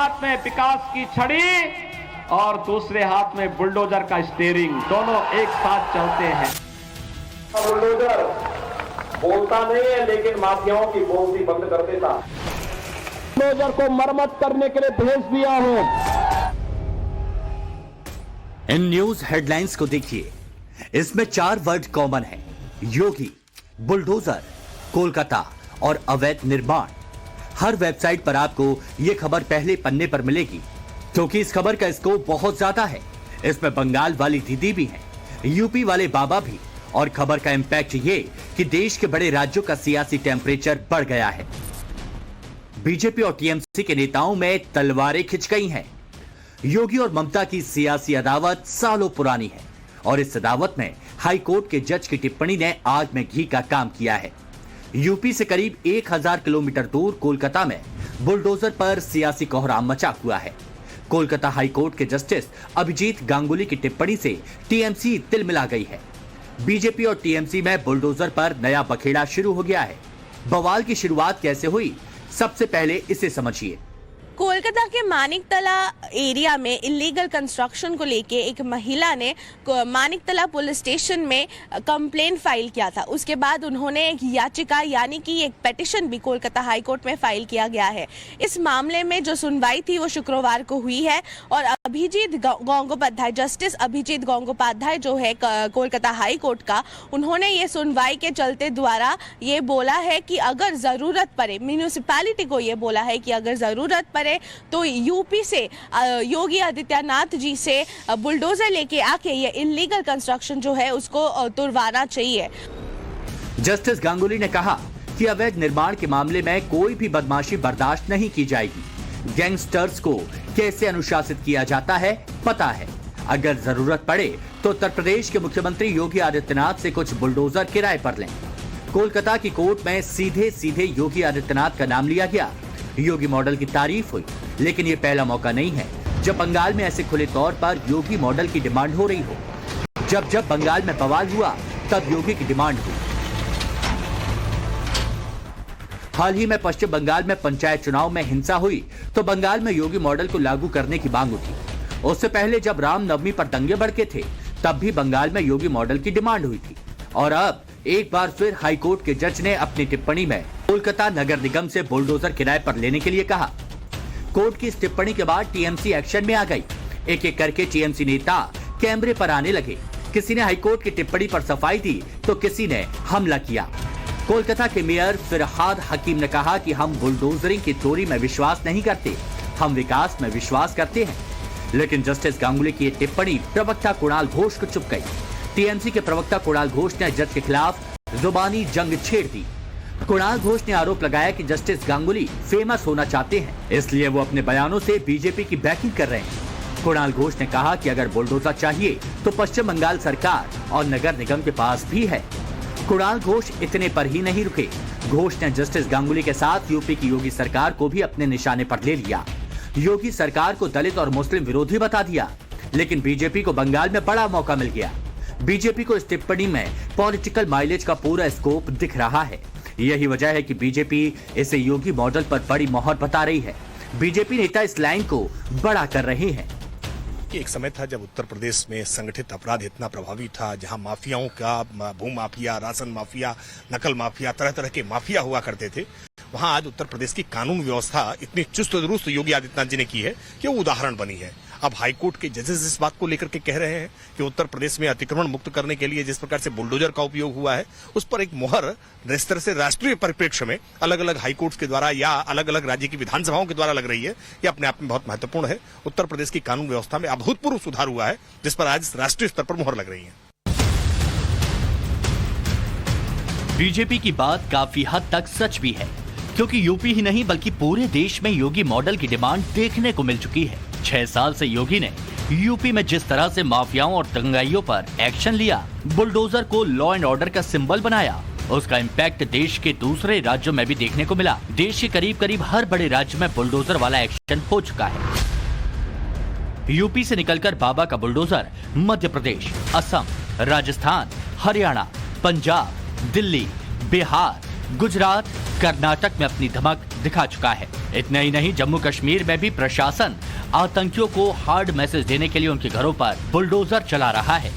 हाथ में विकास की छड़ी और दूसरे हाथ में बुलडोजर का स्टीयरिंग, दोनों एक साथ चलते हैं। बुलडोजर बोलता नहीं है, लेकिन माफियाओं की बोलती बंद कर देता। बुलडोजर को मरम्मत करने के लिए भेज दिया हूं। इन न्यूज हेडलाइंस को देखिए, इसमें 4 वर्ड कॉमन है: योगी, बुलडोजर, कोलकाता और अवैध निर्माण। हर वेबसाइट पर आपको यह खबर पहले पन्ने पर मिलेगी, क्योंकि इस खबर का स्कोप बहुत ज्यादा है। इसमें बंगाल वाली दीदी भी है, यूपी वाले बाबा भी, और खबर का इंपैक्ट ये कि देश के बड़े राज्यों का सियासी टेम्परेचर बढ़ गया है। बीजेपी और टीएमसी के नेताओं में तलवारें खिंच गई हैं। योगी और ममता की सियासी अदावत सालों पुरानी है, और इस अदावत में हाई कोर्ट के जज की टिप्पणी ने आग में घी का काम किया है। यूपी से करीब 1000 किलोमीटर दूर कोलकाता में बुलडोजर पर सियासी कोहराम मचा हुआ है। कोलकाता हाई कोर्ट के जस्टिस अभिजीत गांगुली की टिप्पणी से टीएमसी तिलमिला गई है। बीजेपी और टीएमसी में बुलडोजर पर नया बखेड़ा शुरू हो गया है। बवाल की शुरुआत कैसे हुई, सबसे पहले इसे समझिए। कोलकाता के मानिकतला एरिया में इलीगल कंस्ट्रक्शन को लेके एक महिला ने मानिकतला पुलिस स्टेशन में कंप्लेन फाइल किया था। उसके बाद उन्होंने एक याचिका यानी कि एक पेटिशन भी कोलकाता हाई कोर्ट में फाइल किया गया है। इस मामले में जो सुनवाई थी वो शुक्रवार को हुई है, और अभिजीत गंगोपाध्याय, जस्टिस अभिजीत गंगोपाध्याय जो है कोलकाता हाई कोर्ट का, उन्होंने ये सुनवाई के चलते द्वारा ये बोला है कि अगर जरूरत पड़े, म्यूनिसिपैलिटी को ये बोला है कि अगर जरूरत पड़े तो यूपी से योगी आदित्यनाथ जी से बुलडोजर लेके आके ये इलीगल कंस्ट्रक्शन जो है उसको तुड़वाना चाहिए। जस्टिस गांगुली ने कहा कि अवैध निर्माण के मामले में कोई भी बदमाशी बर्दाश्त नहीं की जाएगी। गैंगस्टर्स को कैसे अनुशासित किया जाता है पता है। अगर जरूरत पड़े तो उत्तर प्रदेश के मुख्यमंत्री योगी आदित्यनाथ से कुछ बुलडोजर किराए पर लें। कोलकाता की कोर्ट में सीधे सीधे योगी आदित्यनाथ का नाम लिया गया। योगी मॉडल की तारीफ हुई, लेकिन ये पहला मौका नहीं है जब बंगाल में ऐसे खुले तौर पर योगी मॉडल की डिमांड हो रही हो। जब जब बंगाल में बवाल हुआ तब योगी की डिमांड हुई। हाल ही में पश्चिम बंगाल में पंचायत चुनाव में हिंसा हुई तो बंगाल में योगी मॉडल को लागू करने की मांग उठी। उससे पहले जब रामनवमी पर दंगे भड़के थे तब भी बंगाल में योगी मॉडल की डिमांड हुई थी। और अब एक बार फिर हाईकोर्ट के जज ने अपनी टिप्पणी में कोलकाता नगर निगम से बुलडोजर किराए पर लेने के लिए कहा। कोर्ट की इस टिप्पणी के बाद टीएमसी एक्शन में आ गई। एक एक करके टीएमसी नेता कैमरे पर आने लगे। किसी ने हाईकोर्ट की टिप्पणी पर सफाई दी तो किसी ने हमला किया। कोलकाता के मेयर फिरहाद हकीम ने कहा कि हम बुलडोजरिंग की थ्योरी में विश्वास नहीं करते, हम विकास में विश्वास करते हैं। लेकिन जस्टिस गांगुली की टिप्पणी प्रवक्ता कुणाल घोष को चुप गई। टीएमसी के प्रवक्ता कुणाल घोष ने जज के खिलाफ जुबानी जंग छेड़ दी। कुणाल घोष ने आरोप लगाया कि जस्टिस गांगुली फेमस होना चाहते हैं, इसलिए वो अपने बयानों से बीजेपी की बैकिंग कर रहे हैं। कुणाल घोष ने कहा कि अगर बुलडोजर चाहिए तो पश्चिम बंगाल सरकार और नगर निगम के पास भी है। कुणाल घोष इतने पर ही नहीं रुके। घोष ने जस्टिस गांगुली के साथ यूपी की योगी सरकार को भी अपने निशाने पर ले लिया। योगी सरकार को दलित और मुस्लिम विरोधी बता दिया। लेकिन बीजेपी को बंगाल में बड़ा मौका मिल गया। बीजेपी को इस टिप्पणी में पॉलिटिकल माइलेज का पूरा स्कोप दिख रहा है। यही वजह है कि बीजेपी इसे योगी मॉडल पर बड़ी मोहर बता रही है। बीजेपी नेता इस लाइन को बड़ा कर रहे हैं। एक समय था जब उत्तर प्रदेश में संगठित अपराध इतना प्रभावी था, जहां माफियाओं का, भू माफिया, राशन माफिया, नकल माफिया, तरह तरह के माफिया हुआ करते थे। वहां आज उत्तर प्रदेश की कानून व्यवस्था इतनी चुस्त दुरुस्त योगी आदित्यनाथ जी ने की है कि वो उदाहरण बनी है। अब हाईकोर्ट के जजेस इस बात को लेकर के कह रहे हैं कि उत्तर प्रदेश में अतिक्रमण मुक्त करने के लिए जिस प्रकार से बुलडोजर का उपयोग हुआ है, उस पर एक मोहर इस तरह से राष्ट्रीय परिप्रेक्ष्य में अलग अलग हाईकोर्ट के द्वारा या अलग अलग राज्य की विधानसभाओं के द्वारा लग रही है। ये अपने आप में बहुत महत्वपूर्ण है। उत्तर प्रदेश की कानून व्यवस्था में अभूतपूर्व सुधार हुआ है, जिस पर आज राष्ट्रीय स्तर पर मोहर लग रही है। बीजेपी की बात काफी हद तक सच भी है, क्योंकि यूपी ही नहीं बल्कि पूरे देश में योगी मॉडल की डिमांड देखने को मिल चुकी है। 6 साल से योगी ने यूपी में जिस तरह से माफियाओं और दंगाइयों पर एक्शन लिया, बुलडोजर को लॉ एंड ऑर्डर का सिंबल बनाया, उसका इम्पैक्ट देश के दूसरे राज्यों में भी देखने को मिला। देश के करीब करीब हर बड़े राज्य में बुलडोजर वाला एक्शन हो चुका है। यूपी से निकलकर बाबा का बुलडोजर मध्य प्रदेश, असम, राजस्थान, हरियाणा, पंजाब, दिल्ली, बिहार, गुजरात, कर्नाटक में अपनी धमक दिखा चुका है। इतना ही नहीं, जम्मू कश्मीर में भी प्रशासन आतंकियों को हार्ड मैसेज देने के लिए उनके घरों पर बुलडोजर चला रहा है।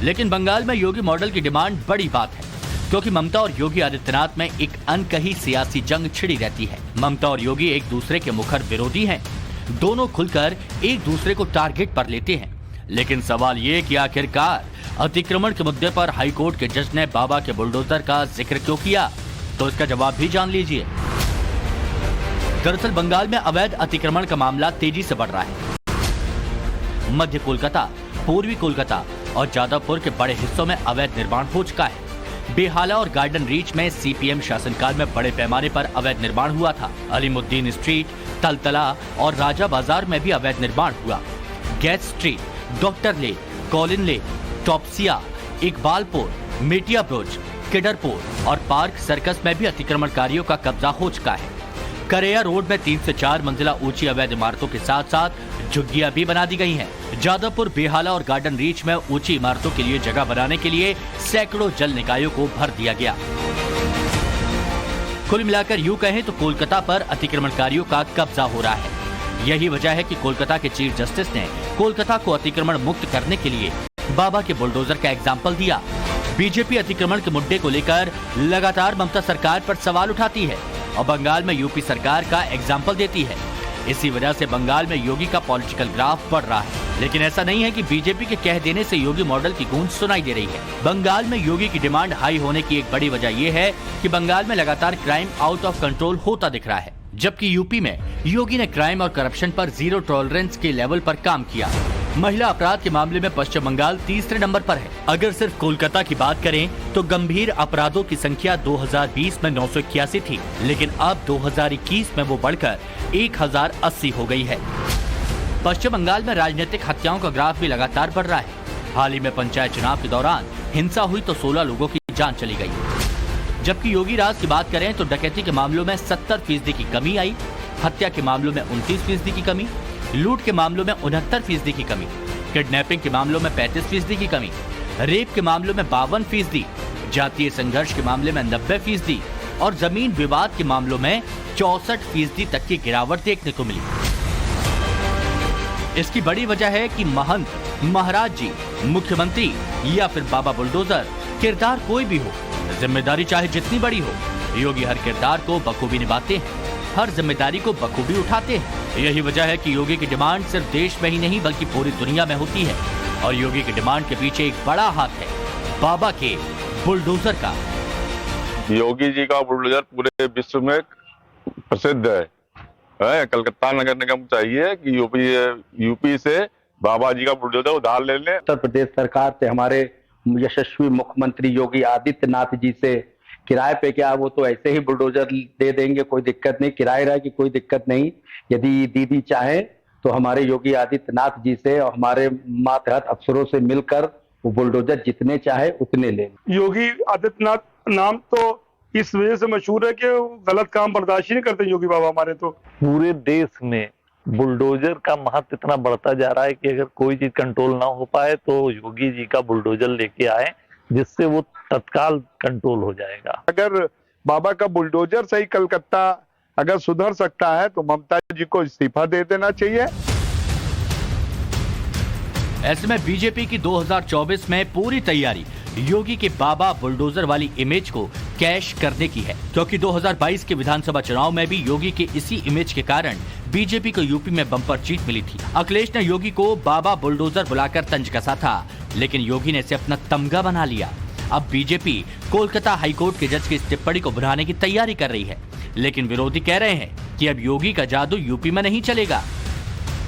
लेकिन बंगाल में योगी मॉडल की डिमांड बड़ी बात है, क्योंकि ममता और योगी आदित्यनाथ में एक अनकही सियासी जंग छिड़ी रहती है। ममता और योगी एक दूसरे के मुखर विरोधी हैं, दोनों खुलकर एक दूसरे को टारगेट पर लेते हैं। लेकिन सवाल ये कि आखिरकार अतिक्रमण के मुद्दे पर हाईकोर्ट के जज ने बाबा के बुलडोजर का जिक्र क्यों किया, तो इसका जवाब भी जान लीजिए। दरअसल बंगाल में अवैध अतिक्रमण का मामला तेजी से बढ़ रहा है। मध्य कोलकाता, पूर्वी कोलकाता और जादवपुर के बड़े हिस्सों में अवैध निर्माण हो चुका है। बेहाला और गार्डन रीच में सीपीएम शासनकाल में बड़े पैमाने पर अवैध निर्माण हुआ था। अलीमुद्दीन स्ट्रीट, तलतला और राजा बाजार में भी अवैध निर्माण हुआ। गैस स्ट्रीट, डॉक्टर लेन, कॉलिन लेन, टॉपसिया, इकबालपुर, मेटिया ब्रुज, किडरपुर और पार्क सर्कस में भी अतिक्रमणकारियों का कब्जा हो चुका है। करेया रोड में 3 से 4 मंजिला ऊंची अवैध इमारतों के साथ साथ झुग्गियां भी बना दी गई हैं। जादवपुर, बेहाला और गार्डन रीच में ऊंची इमारतों के लिए जगह बनाने के लिए सैकड़ों जल निकायों को भर दिया गया। कुल मिलाकर यूं कहें तो कोलकाता पर अतिक्रमणकारियों का कब्जा हो रहा है। यही वजह है कि कोलकाता के चीफ जस्टिस ने कोलकाता को अतिक्रमण मुक्त करने के लिए बाबा के बुलडोजर का एग्जाम्पल दिया। बीजेपी अतिक्रमण के मुद्दे को लेकर लगातार ममता सरकार पर सवाल उठाती है और बंगाल में यूपी सरकार का एग्जाम्पल देती है। इसी वजह से बंगाल में योगी का पॉलिटिकल ग्राफ बढ़ रहा है। लेकिन ऐसा नहीं है कि बीजेपी के कह देने से योगी मॉडल की गूंज सुनाई दे रही है। बंगाल में योगी की डिमांड हाई होने की एक बड़ी वजह यह है कि बंगाल में लगातार क्राइम आउट ऑफ कंट्रोल होता दिख रहा है, जबकि यूपी में योगी ने क्राइम और करप्शन पर जीरो टॉलरेंस के लेवल पर काम किया। महिला अपराध के मामले में पश्चिम बंगाल तीसरे नंबर पर है। अगर सिर्फ कोलकाता की बात करें तो गंभीर अपराधों की संख्या 2020 में 981 थी, लेकिन अब 2021 में वो बढ़कर 1080 हो गई है। पश्चिम बंगाल में राजनीतिक हत्याओं का ग्राफ भी लगातार बढ़ रहा है। हाल ही में पंचायत चुनाव के दौरान हिंसा हुई तो 16 लोगों की जान चली गई। जबकि योगी राज की बात करें तो डकैती के मामलों में 70% की कमी आई, हत्या के मामलों में 29% की कमी, लूट के मामलों में 69% की कमी, किडनैपिंग के मामलों में 35% की कमी, रेप के मामलों में 52%, जातीय संघर्ष के मामले में 90% और जमीन विवाद के मामलों में 64% तक की गिरावट देखने को मिली। इसकी बड़ी वजह है कि महंत, महाराज जी, मुख्यमंत्री या फिर बाबा बुलडोजर, किरदार कोई भी हो, जिम्मेदारी चाहे जितनी बड़ी हो, योगी हर किरदार को बखूबी निभाते हैं, हर जिम्मेदारी को बखूबी उठाते हैं। यही वजह है कि योगी की डिमांड सिर्फ देश में ही नहीं बल्कि पूरी दुनिया में होती है और योगी की डिमांड के पीछे एक बड़ा हाथ है बाबा के बुलडोजर का। योगी जी का बुलडोजर पूरे विश्व में प्रसिद्ध है। कलकत्ता नगर निगम चाहिए कि यूपी से बाबा जी का बुलडोजर उधार ले लें। उत्तर प्रदेश सरकार से, हमारे यशस्वी मुख्यमंत्री योगी आदित्यनाथ जी से किराए पे क्या, वो तो ऐसे ही बुलडोजर दे देंगे, कोई दिक्कत नहीं, किराए की कोई दिक्कत नहीं। यदि दीदी चाहे तो हमारे योगी आदित्यनाथ जी से और हमारे मातहत अफसरों से मिलकर वो बुलडोजर जितने चाहे उतने ले। योगी आदित्यनाथ नाम तो इस वजह से मशहूर है कि गलत काम बर्दाश्त ही नहीं करते योगी बाबा हमारे। तो पूरे देश में बुलडोजर का महत्व इतना बढ़ता जा रहा है कि अगर कोई चीज कंट्रोल ना हो पाए तो योगी जी का बुलडोजर लेके आए, जिससे वो तत्काल कंट्रोल हो जाएगा। अगर बाबा का बुलडोजर सही कलकत्ता अगर सुधर सकता है तो ममता जी को इस्तीफा दे देना चाहिए। ऐसे में बीजेपी की 2024 में पूरी तैयारी योगी के बाबा बुलडोजर वाली इमेज को कैश करने की है, क्योंकि 2022 के विधानसभा चुनाव में भी योगी के इसी इमेज के कारण बीजेपी को यूपी में बम्पर जीत मिली थी। अखिलेश ने योगी को बाबा बुलडोजर बुलाकर तंज कसा था, लेकिन योगी ने इसे अपना तमगा बना लिया। अब बीजेपी कोलकाता हाईकोर्ट के जज की इस टिप्पणी को भुनाने की तैयारी कर रही है, लेकिन विरोधी कह रहे हैं कि अब योगी का जादू यूपी में नहीं चलेगा।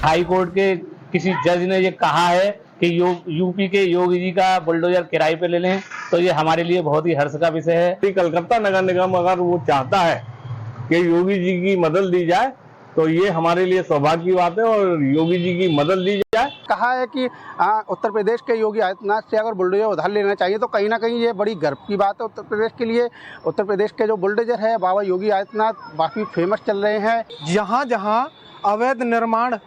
हाईकोर्ट के किसी जज ने ये कहा है कि यूपी के योगी जी का बुलडोजर किराए पे ले लें, तो ये हमारे लिए बहुत ही हर्ष का विषय है। कलकत्ता नगर निगम अगर वो चाहता है कि योगी जी की मदद ली जाए तो ये हमारे लिए सौभाग्य की बात है और योगी जी की मदद ली जाए। कहा है कि उत्तर प्रदेश के योगी आदित्यनाथ से अगर बुलडोजर उधार लेना चाहिए तो कहीं ना कहीं ये बड़ी गर्व की बात है उत्तर प्रदेश के लिए। उत्तर प्रदेश के जो बुलडोजर है बाबा योगी आदित्यनाथ काफ़ी फेमस चल रहे हैं। जहाँ जहाँ अवैध निर्माण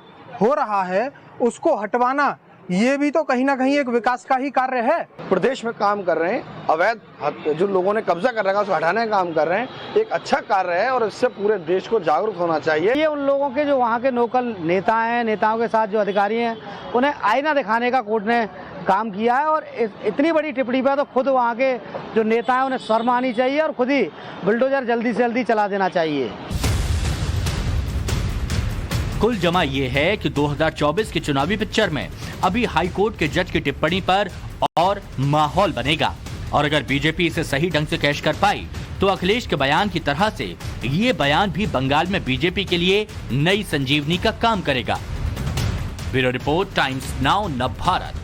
हो रहा है उसको हटवाना ये भी तो कहीं ना कहीं एक विकास का ही कार्य है। प्रदेश में काम कर रहे हैं, अवैध जो लोगों ने कब्जा कर रखा है उसको हटाने का काम कर रहे हैं, एक अच्छा कार्य है और इससे पूरे देश को जागरूक होना चाहिए। ये उन लोगों के जो वहाँ के लोकल नेता हैं, नेताओं के साथ जो अधिकारी हैं, उन्हें आईना दिखाने का कोर्ट ने काम किया है और इतनी बड़ी टिप्पणी पर तो खुद वहाँ के जो नेता हैं उन्हें शर्म आनी चाहिए और खुद ही बुलडोजर जल्दी से जल्दी चला देना चाहिए। कुल जमा ये है कि 2024 की चुनावी पिक्चर में अभी हाई कोर्ट के जज की टिप्पणी पर और माहौल बनेगा और अगर बीजेपी इसे सही ढंग से कैश कर पाई तो अखिलेश के बयान की तरह से ये बयान भी बंगाल में बीजेपी के लिए नई संजीवनी का काम करेगा। ब्यूरो रिपोर्ट, टाइम्स नाउ, नव भारत।